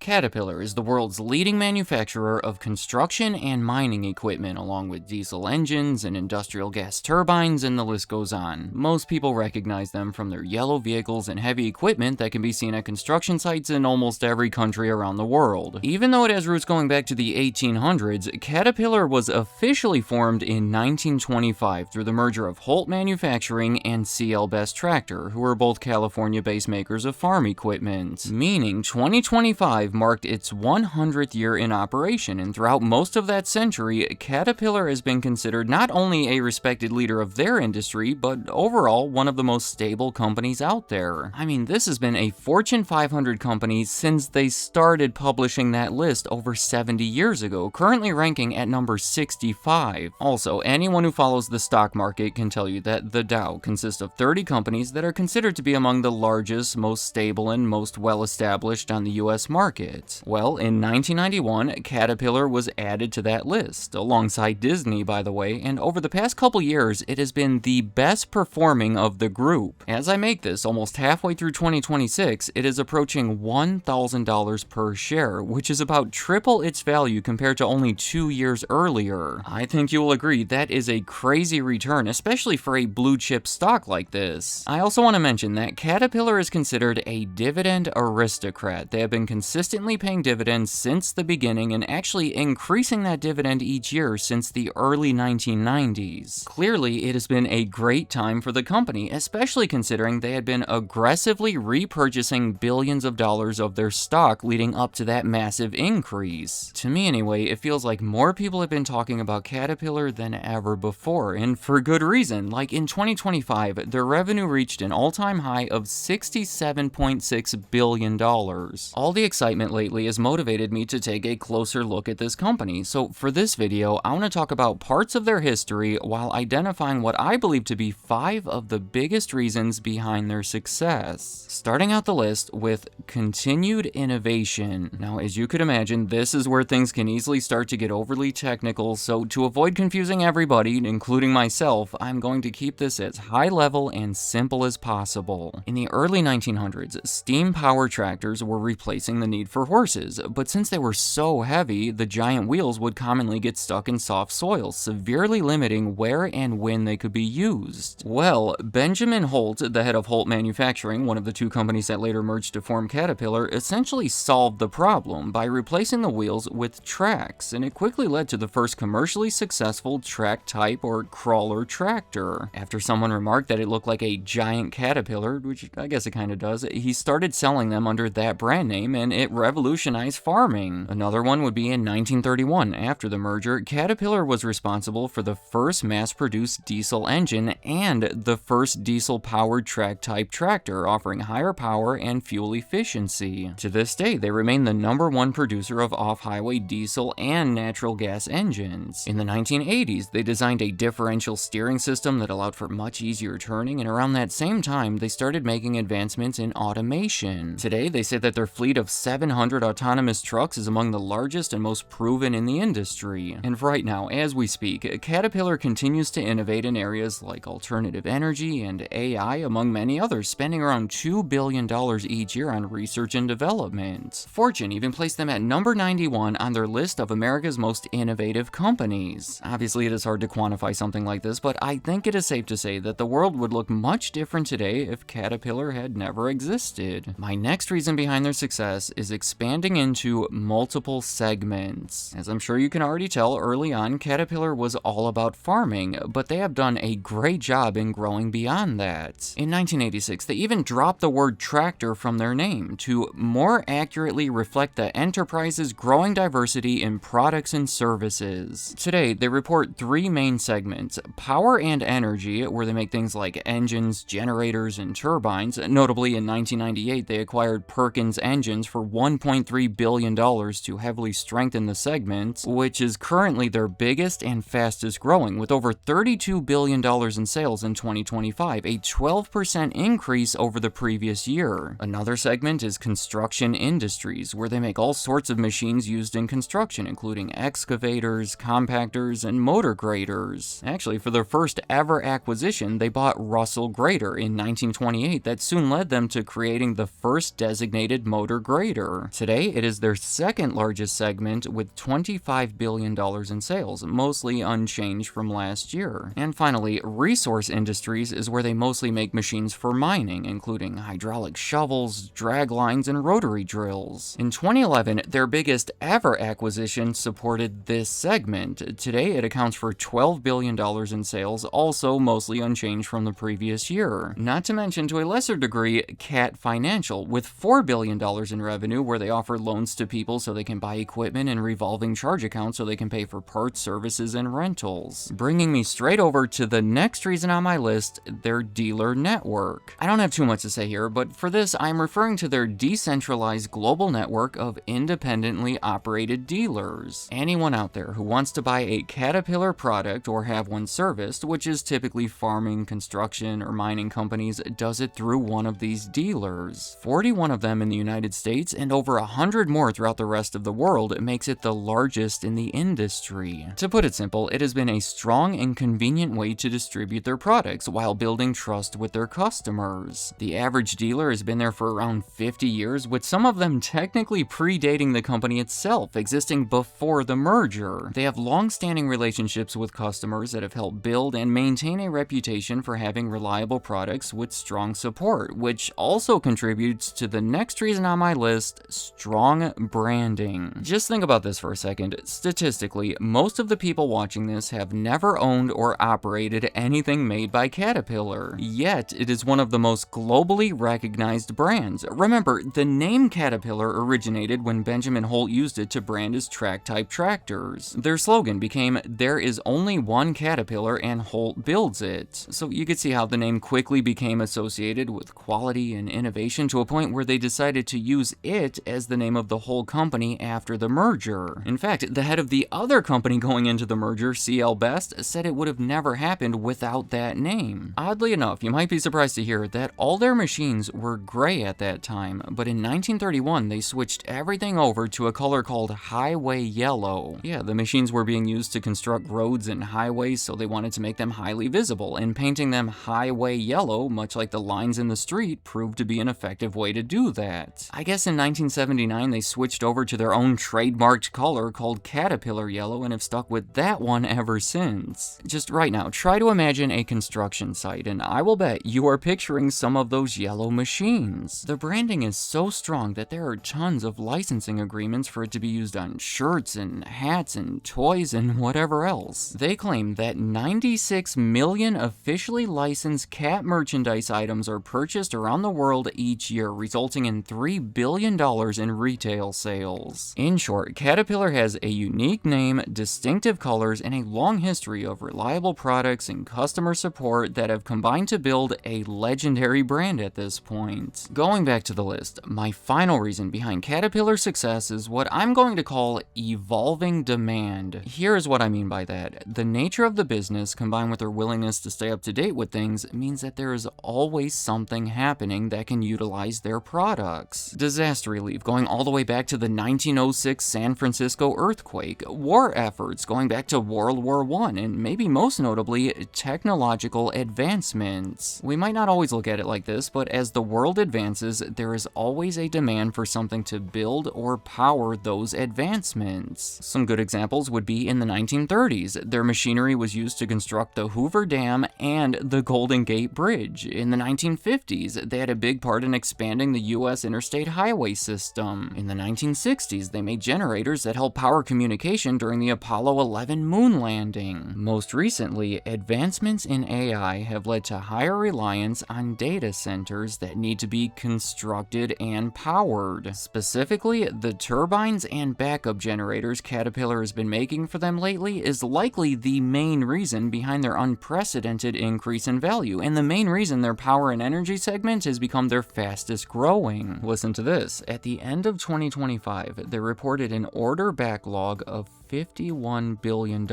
Caterpillar is the world's leading manufacturer of construction and mining equipment, along with diesel engines and industrial gas turbines, and the list goes on. Most people recognize them from their yellow vehicles and heavy equipment that can be seen at construction sites in almost every country around the world. Even though it has roots going back to the 1800s, Caterpillar was officially formed in 1925 through the merger of Holt Manufacturing and CL Best Tractor, who were both California-based makers of farm equipment. Meaning 2025 marked its 100th year in operation, and throughout most of that century, Caterpillar has been considered not only a respected leader of their industry, but overall one of the most stable companies out there. I mean, this has been a Fortune 500 company since they started publishing that list over 70 years ago, currently ranking at number 65. Also, anyone who follows the stock market can tell you that the Dow consists of 30 companies that are considered to be among the largest, most stable, and most well-established on the US market. Well, in 1991, Caterpillar was added to that list, alongside Disney, by the way, and over the past couple years, it has been the best performing of the group. As I make this, almost halfway through 2026, it is approaching $1,000 per share, which is about triple its value compared to only 2 years earlier. I think you will agree that is a crazy return, especially for a blue chip stock like this. I also want to mention that Caterpillar is considered a dividend aristocrat. They have been consistently paying dividends since the beginning and actually increasing that dividend each year since the early 1990s. Clearly, it has been a great time for the company, especially considering they had been aggressively repurchasing billions of dollars of their stock leading up to that massive increase. To me anyway, it feels like more people have been talking about Caterpillar than ever before, and for good reason. Like in 2025, their revenue reached an all-time high of $67.6 billion. All the excitement lately has motivated me to take a closer look at this company, so for this video, I want to talk about parts of their history while identifying what I believe to be 5 of the biggest reasons behind their success. Starting out the list with continued innovation. Now, as you could imagine, this is where things can easily start to get overly technical, so to avoid confusing everybody, including myself, I'm going to keep this as high level and simple as possible. In the early 1900s, steam power tractors were replacing the need for horses, but since they were so heavy, the giant wheels would commonly get stuck in soft soil, severely limiting where and when they could be used. Well, Benjamin Holt, the head of Holt Manufacturing, one of the two companies that later merged to form Caterpillar, essentially solved the problem by replacing the wheels with tracks, and it quickly led to the first commercially successful track type or crawler tractor. After someone remarked that it looked like a giant caterpillar, which I guess it kind of does, he started selling them under that brand name, and it revolutionized farming. Another one would be in 1931. After the merger, Caterpillar was responsible for the first mass-produced diesel engine and the first diesel-powered track-type tractor, offering higher power and fuel efficiency. To this day, they remain the #1 producer of off-highway diesel and natural gas engines. In the 1980s, they designed a differential steering system that allowed for much easier turning, and around that same time, they started making advancements in automation. Today, they say that their fleet of 700 autonomous trucks is among the largest and most proven in the industry. And right now, as we speak, Caterpillar continues to innovate in areas like alternative energy and AI, among many others, spending around $2 billion each year on research and development. Fortune even placed them at number 91 on their list of America's most innovative companies. Obviously, it is hard to quantify something like this, but I think it is safe to say that the world would look much different today if Caterpillar had never existed. My next reason behind their success is expanding into multiple segments. As I'm sure you can already tell, early on, Caterpillar was all about farming, but they have done a great job in growing beyond that. In 1986, they even dropped the word tractor from their name to more accurately reflect the enterprise's growing diversity in products and services. Today, they report 3 main segments: power and energy, where they make things like engines, generators, and turbines. Notably, in 1998, they acquired Perkins Engines for $1 $1.3 billion to heavily strengthen the segment, which is currently their biggest and fastest growing, with over $32 billion in sales in 2025, a 12% increase over the previous year. Another segment is construction industries, where they make all sorts of machines used in construction, including excavators, compactors, and motor graders. Actually, for their first ever acquisition, they bought Russell Grader in 1928 that soon led them to creating the first designated motor grader. Today, it is their second largest segment with $25 billion in sales, mostly unchanged from last year. And finally, resource industries is where they mostly make machines for mining, including hydraulic shovels, drag lines, and rotary drills. In 2011, their biggest ever acquisition supported this segment. Today, it accounts for $12 billion in sales, also mostly unchanged from the previous year. Not to mention, to a lesser degree, Cat Financial, with $4 billion in revenue, where they offer loans to people so they can buy equipment and revolving charge accounts so they can pay for parts, services, and rentals. Bringing me straight over to the next reason on my list, their dealer network. I don't have too much to say here, but for this, I'm referring to their decentralized global network of independently operated dealers. Anyone out there who wants to buy a Caterpillar product or have one serviced, which is typically farming, construction, or mining companies, does it through one of these dealers. 41 of them in the United States and over 100 more throughout the rest of the world makes it the largest in the industry. To put it simple, it has been a strong and convenient way to distribute their products while building trust with their customers. The average dealer has been there for around 50 years, with some of them technically predating the company itself, existing before the merger. They have long-standing relationships with customers that have helped build and maintain a reputation for having reliable products with strong support, which also contributes to the next reason on my list, strong branding. Just think about this for a second. Statistically, most of the people watching this have never owned or operated anything made by Caterpillar, yet it is one of the most globally recognized brands. Remember, the name Caterpillar originated when Benjamin Holt used it to brand his track-type tractors. Their slogan became, "There is only one Caterpillar and Holt builds it." So you could see how the name quickly became associated with quality and innovation to a point where they decided to use it as the name of the whole company after the merger. In fact, the head of the other company going into the merger, CL Best, said it would have never happened without that name. Oddly enough, you might be surprised to hear that all their machines were gray at that time, but in 1931 they switched everything over to a color called highway yellow. Yeah, the machines were being used to construct roads and highways, so they wanted to make them highly visible, and painting them highway yellow, much like the lines in the street, proved to be an effective way to do that. I guess in 1979 they switched over to their own trademarked color called Caterpillar Yellow and have stuck with that one ever since. Just right now, try to imagine a construction site, and I will bet you are picturing some of those yellow machines. The branding is so strong that there are tons of licensing agreements for it to be used on shirts and hats and toys and whatever else. They claim that 96 million officially licensed cat merchandise items are purchased around the world each year, resulting in $3 billion in retail sales. In short, Caterpillar has a unique name, distinctive colors, and a long history of reliable products and customer support that have combined to build a legendary brand at this point. Going back to the list, my final reason behind Caterpillar's success is what I'm going to call evolving demand. Here's what I mean by that. The nature of the business, combined with their willingness to stay up to date with things, means that there is always something happening that can utilize their products. Disaster relief going all the way back to the 1906 San Francisco earthquake, war efforts going back to World War I, and maybe most notably, technological advancements. We might not always look at it like this, but as the world advances, there is always a demand for something to build or power those advancements. Some good examples would be in the 1930s. Their machinery was used to construct the Hoover Dam and the Golden Gate Bridge. In the 1950s, they had a big part in expanding the U.S. interstate highway system. In the 1960s, they made generators that helped power communication during the Apollo 11 moon landing. Most recently, advancements in AI have led to higher reliance on data centers that need to be constructed and powered. Specifically, the turbines and backup generators Caterpillar has been making for them lately is likely the main reason behind their unprecedented increase in value, and the main reason their power and energy segment has become their fastest growing. Listen to this. At At the end of 2025, they reported an order backlog of $51 billion,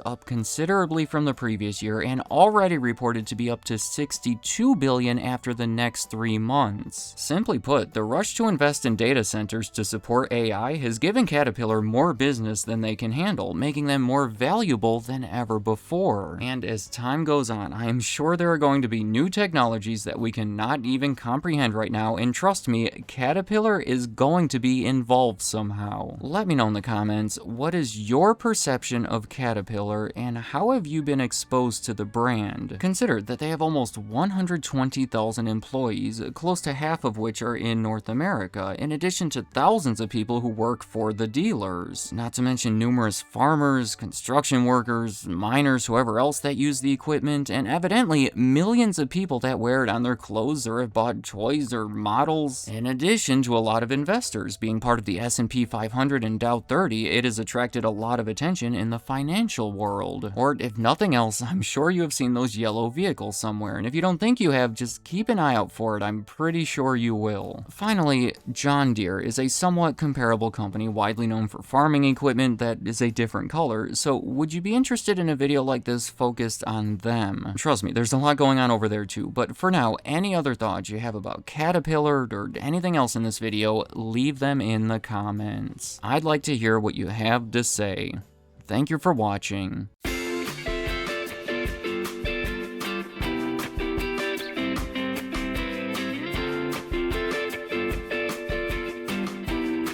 up considerably from the previous year and already reported to be up to $62 billion after the next 3 months. Simply put, the rush to invest in data centers to support AI has given Caterpillar more business than they can handle, making them more valuable than ever before. And as time goes on, I am sure there are going to be new technologies that we cannot even comprehend right now, and trust me, Caterpillar is going to be involved somehow. Let me know in the comments, what is your perception of Caterpillar and how have you been exposed to the brand? Consider that they have almost 120,000 employees, close to half of which are in North America, in addition to thousands of people who work for the dealers. Not to mention numerous farmers, construction workers, miners, whoever else that use the equipment, and evidently millions of people that wear it on their clothes or have bought toys or models. In addition to a lot of investors. Being part of the S&P 500 and Dow 30, it has attracted a lot of attention in the financial world. Or if nothing else, I'm sure you have seen those yellow vehicles somewhere, and if you don't think you have, just keep an eye out for it. I'm pretty sure you will. Finally, John Deere is a somewhat comparable company widely known for farming equipment that is a different color, so would you be interested in a video like this focused on them? Trust me, there's a lot going on over there too, but for now, any other thoughts you have about Caterpillar or anything else in this video, leave them in the comments. I'd like to hear what you have to say. Thank you for watching.